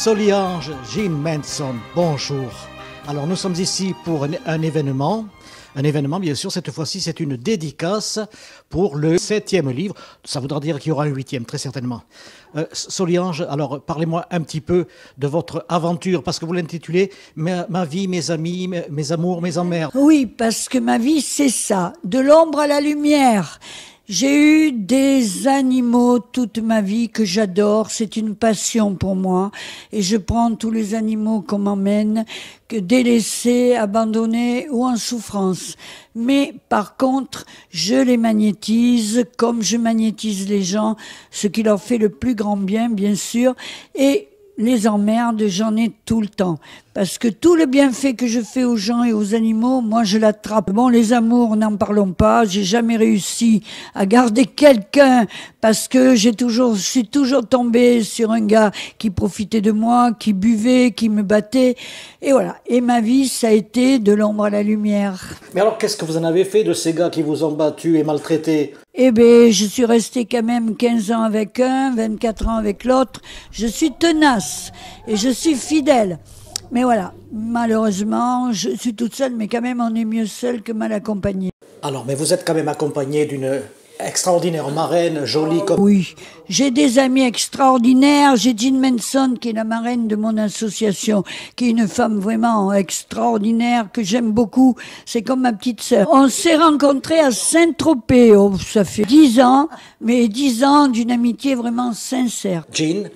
Solange Jean Manson, bonjour. Alors nous sommes ici pour un événement. Un événement, bien sûr, cette fois-ci, c'est une dédicace pour le 7e livre. Ça voudra dire qu'il y aura un 8e, très certainement. Solange, alors parlez-moi un petit peu de votre aventure, parce que vous l'intitulez « Ma vie, mes amis, mes amours, mes emmerdes ». Oui, parce que ma vie, c'est ça, de l'ombre à la lumière. J'ai eu des animaux toute ma vie que j'adore, c'est une passion pour moi et je prends tous les animaux qu'on m'emmène, que délaissés, abandonnés ou en souffrance. Mais par contre, je les magnétise comme je magnétise les gens, ce qui leur fait le plus grand bien, bien sûr, et les emmerdes, j'en ai tout le temps. Parce que tout le bienfait que je fais aux gens et aux animaux, moi je l'attrape. Bon, les amours, n'en parlons pas. J'ai jamais réussi à garder quelqu'un parce que je suis toujours tombée sur un gars qui profitait de moi, qui buvait, qui me battait. Et voilà. Et ma vie, ça a été de l'ombre à la lumière. Mais alors, qu'est-ce que vous en avez fait de ces gars qui vous ont battu et maltraité ? Eh ben, je suis restée quand même 15 ans avec un, 24 ans avec l'autre. Je suis tenace et je suis fidèle. Mais voilà, malheureusement, je suis toute seule, mais quand même, on est mieux seul que mal accompagné. Alors, mais vous êtes quand même accompagné d'une extraordinaire marraine, jolie comme... Oui, j'ai des amis extraordinaires. J'ai Jean Manson, qui est la marraine de mon association, qui est une femme vraiment extraordinaire, que j'aime beaucoup. C'est comme ma petite sœur. On s'est rencontrés à Saint-Tropez. Oh, ça fait 10 ans, mais 10 ans d'une amitié vraiment sincère. Jean,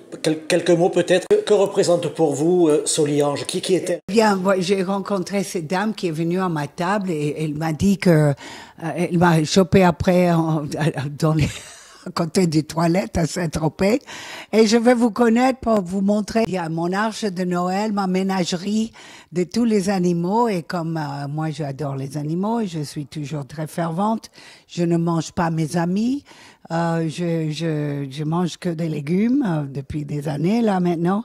quelques mots peut-être. Que représente pour vous Solange ? Qui était ? Bien, moi, j'ai rencontré cette dame qui est venue à ma table et elle m'a dit que elle m'a chopé après dans les à côté des toilettes à Saint-Tropez. Et je vais vous connaître pour vous montrer. Il y a mon arche de Noël, ma ménagerie de tous les animaux. Et comme moi, j'adore les animaux et je suis toujours très fervente, je ne mange pas mes amis. Je mange que des légumes depuis des années là maintenant.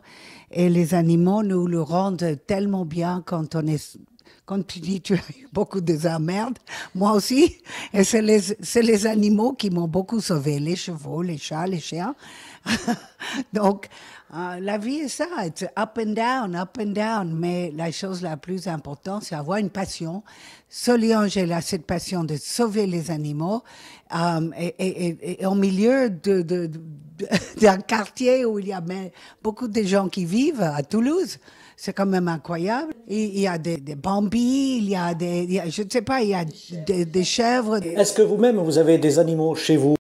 Et les animaux nous le rendent tellement bien quand on est... Quand tu dis tu as eu beaucoup de emmerdes, moi aussi, et c'est les animaux qui m'ont beaucoup sauvé, les chevaux, les chats, les chiens. Donc, la vie est ça, it's up and down, mais la chose la plus importante, c'est avoir une passion. Solange, elle a cette passion de sauver les animaux, et au milieu d'un quartier où il y a beaucoup de gens qui vivent, à Toulouse. C'est quand même incroyable. Il y a des bambis, je ne sais pas, il y a des chèvres. Est-ce que vous-même, vous avez des animaux chez vous ?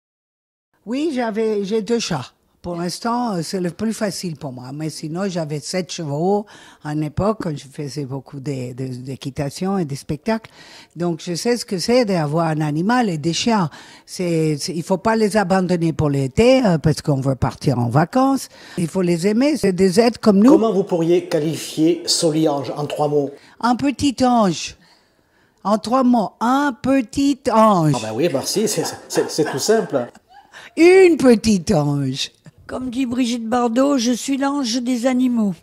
Oui, j'ai 2 chats. Pour l'instant, c'est le plus facile pour moi. Mais sinon, j'avais 7 chevaux à une époque quand je faisais beaucoup d'équitation et des spectacles. Donc, je sais ce que c'est d'avoir un animal et des chiens. Il faut pas les abandonner pour l'été parce qu'on veut partir en vacances. Il faut les aimer. C'est des êtres comme nous. Comment vous pourriez qualifier Solange en 3 mots ? Un petit ange. En 3 mots, un petit ange. Ah ben oui, merci, c'est tout simple. Une petite ange. Comme dit Brigitte Bardot, je suis l'ange des animaux.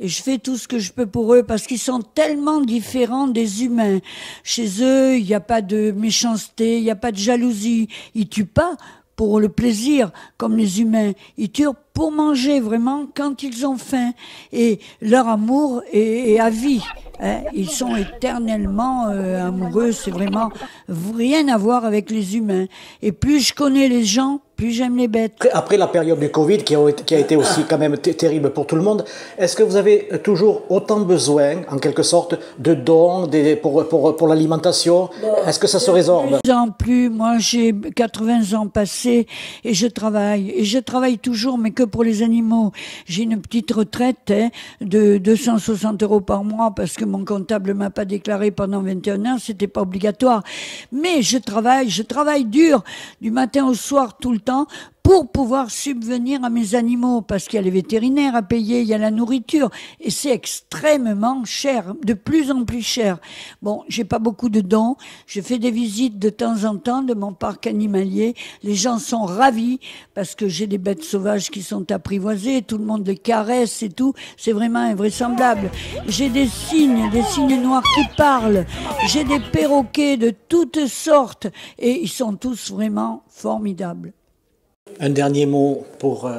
Et je fais tout ce que je peux pour eux parce qu'ils sont tellement différents des humains. Chez eux, il n'y a pas de méchanceté, il n'y a pas de jalousie. Ils tuent pas pour le plaisir, comme les humains. Ils tuent pour manger, vraiment, quand ils ont faim. Et leur amour est à vie. Hein. Ils sont éternellement amoureux. C'est vraiment rien à voir avec les humains. Et plus je connais les gens, plus j'aime les bêtes. Après la période du Covid, qui a été aussi quand même terrible pour tout le monde, est-ce que vous avez toujours autant besoin, en quelque sorte, de dons pour l'alimentation ? Est-ce que ça se résorbe ? De plus en plus, moi j'ai 80 ans passés et je travaille. Et je travaille toujours, mais que pour les animaux. J'ai une petite retraite de 260 € par mois parce que mon comptable m'a pas déclaré pendant 21 ans, c'était pas obligatoire. Mais je travaille dur, du matin au soir, tout le temps, pour pouvoir subvenir à mes animaux, parce qu'il y a les vétérinaires à payer, il y a la nourriture, et c'est extrêmement cher, de plus en plus cher. Bon, j'ai pas beaucoup de dons, je fais des visites de temps en temps de mon parc animalier, les gens sont ravis, parce que j'ai des bêtes sauvages qui sont apprivoisées, tout le monde les caresse et tout, c'est vraiment invraisemblable. J'ai des cygnes noirs qui parlent, j'ai des perroquets de toutes sortes, et ils sont tous vraiment formidables. Un dernier mot pour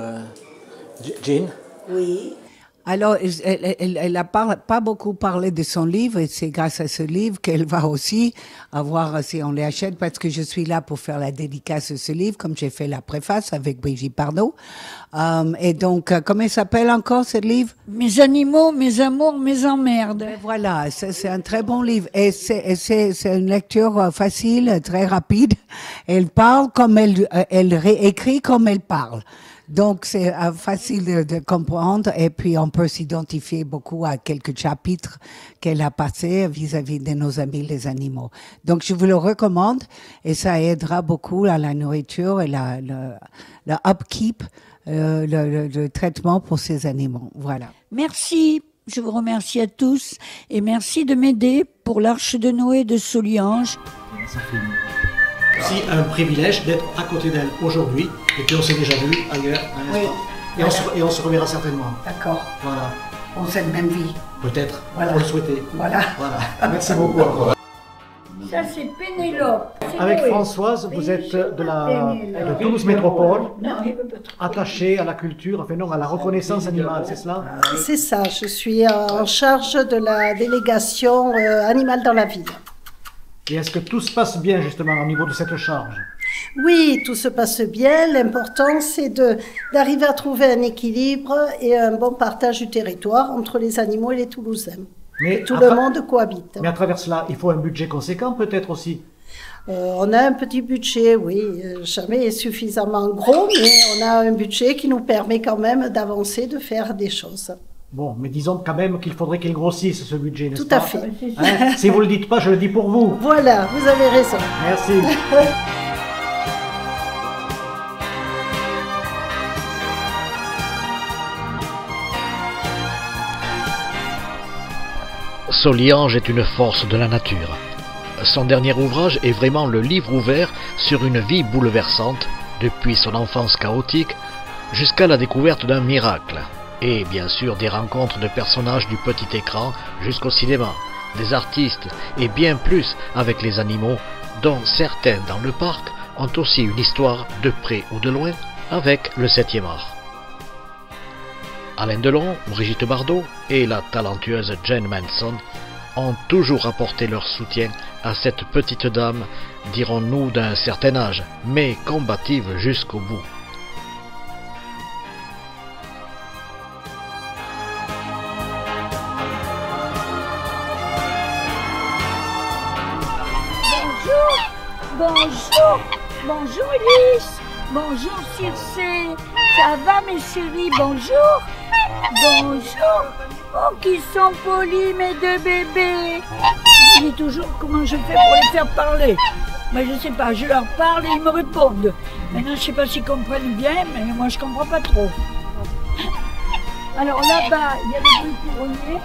Jean ? Oui. Alors, elle n'a pas beaucoup parlé de son livre et c'est grâce à ce livre qu'elle va aussi avoir, si on l'achète, parce que je suis là pour faire la dédicace de ce livre, comme j'ai fait la préface avec Brigitte Bardot. Et donc, comment il s'appelle encore ce livre? Mes animaux, mes amours, mes emmerdes. Et voilà, c'est un très bon livre et c'est une lecture facile, très rapide. Elle parle comme elle réécrit comme elle parle. Donc, c'est facile de comprendre et puis on peut s'identifier beaucoup à quelques chapitres qu'elle a passés vis-à-vis de nos amis les animaux. Donc, je vous le recommande et ça aidera beaucoup à la nourriture et le upkeep, le traitement pour ces animaux. Voilà. Merci. Je vous remercie à tous et merci de m'aider pour l'Arche de Noé de Soliange. C'est un privilège d'être à côté d'elle aujourd'hui, et puis on s'est déjà vu ailleurs un instant. Oui. Et on se reverra certainement. D'accord. Voilà. On sait la même vie. Peut-être, Voilà. faut le souhaiter. Voilà. Voilà. Merci beaucoup encore. Ça, c'est Pénélope. Avec Françoise, vous êtes de Toulouse Métropole, Non, il veut pas trop. attachée à la culture, enfin non, à la reconnaissance animale, c'est cela? C'est ça, je suis en charge de la délégation animale dans la ville. Et est-ce que tout se passe bien justement au niveau de cette charge? Oui, tout se passe bien. L'important, c'est d'arriver à trouver un équilibre et un bon partage du territoire entre les animaux et les Toulousains. Mais Tout le monde cohabite. Mais à travers cela, il faut un budget conséquent peut-être aussi. On a un petit budget, oui, jamais suffisamment gros, mais on a un budget qui nous permet quand même d'avancer, de faire des choses. Bon, mais disons quand même qu'il faudrait qu'il grossisse ce budget, n'est-ce Tout pas? à fait. Hein? Si vous le dites pas, je le dis pour vous. Voilà, vous avez raison. Merci. Soliange est une force de la nature. Son dernier ouvrage est vraiment le livre ouvert sur une vie bouleversante, depuis son enfance chaotique jusqu'à la découverte d'un miracle. Et bien sûr des rencontres de personnages du petit écran jusqu'au cinéma, des artistes et bien plus avec les animaux, dont certains dans le parc ont aussi une histoire de près ou de loin avec le 7e art. Alain Delon, Brigitte Bardot et la talentueuse Jane Manson ont toujours apporté leur soutien à cette petite dame, dirons-nous d'un certain âge, mais combative jusqu'au bout. Bonjour, bonjour Ulysse, bonjour Circé, ça va mes chéris, bonjour, bonjour, oh qui sont polis mes deux bébés. Je dis toujours comment je fais pour les faire parler, mais je sais pas, je leur parle et ils me répondent. Maintenant je sais pas s'ils comprennent bien, mais moi je comprends pas trop. Alors là-bas, il y a le bleu couronné,